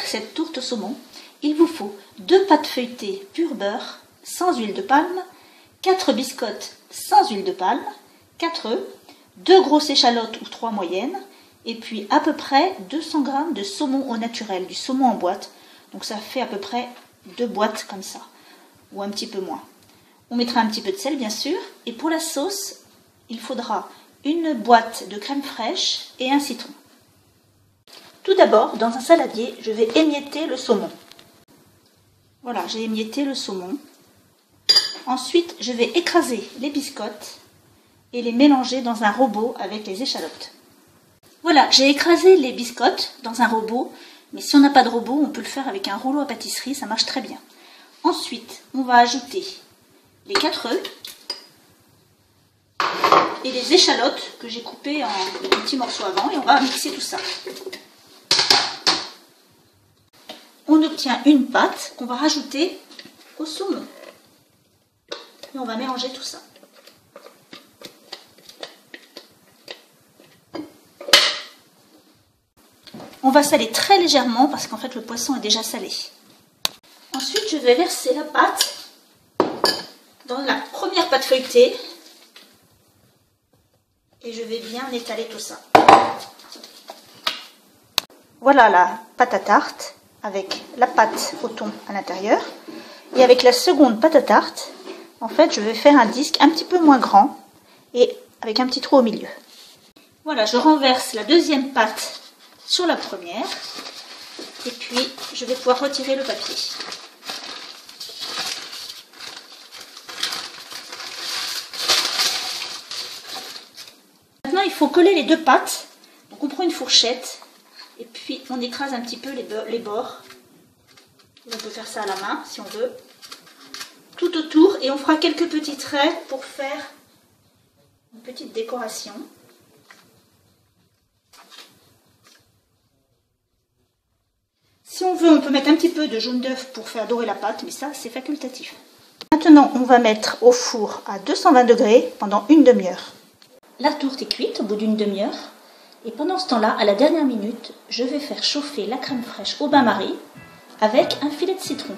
cette tourte au saumon, il vous faut 2 pâtes feuilletées pur beurre, sans huile de palme, 4 biscottes sans huile de palme, 4 œufs, 2 grosses échalotes ou 3 moyennes, et puis à peu près 200 g de saumon au naturel, du saumon en boîte. Donc ça fait à peu près 2 boîtes comme ça, ou un petit peu moins. On mettra un petit peu de sel bien sûr, et pour la sauce, il faudra une boîte de crème fraîche et un citron. Tout d'abord, dans un saladier, je vais émietter le saumon. Voilà, j'ai émietté le saumon. Ensuite, je vais écraser les biscottes et les mélanger dans un robot avec les échalotes. Voilà, j'ai écrasé les biscottes dans un robot, mais si on n'a pas de robot, on peut le faire avec un rouleau à pâtisserie, ça marche très bien. Ensuite, on va ajouter les 4 œufs et les échalotes que j'ai coupées en petits morceaux avant, et on va mixer tout ça. On obtient une pâte qu'on va rajouter au saumon. Et on va mélanger tout ça. On va saler très légèrement parce qu'en fait le poisson est déjà salé. Ensuite, je vais verser la pâte dans la première pâte feuilletée et je vais bien étaler tout ça. Voilà la pâte à tarte avec la pâte au thon à l'intérieur. Et avec la seconde pâte à tarte, en fait, je vais faire un disque un petit peu moins grand et avec un petit trou au milieu. Voilà, je renverse la deuxième pâte sur la première et puis je vais pouvoir retirer le papier. Maintenant, il faut coller les 2 pâtes. Donc on prend une fourchette et puis on écrase un petit peu les bords. On peut faire ça à la main si on veut. Tout autour, et on fera quelques petits traits pour faire une petite décoration. Si on veut, on peut mettre un petit peu de jaune d'œuf pour faire dorer la pâte, mais ça, c'est facultatif. Maintenant, on va mettre au four à 220 degrés pendant une demi-heure. La tourte est cuite au bout d'une demi-heure. Et pendant ce temps-là, à la dernière minute, je vais faire chauffer la crème fraîche au bain-marie avec un filet de citron.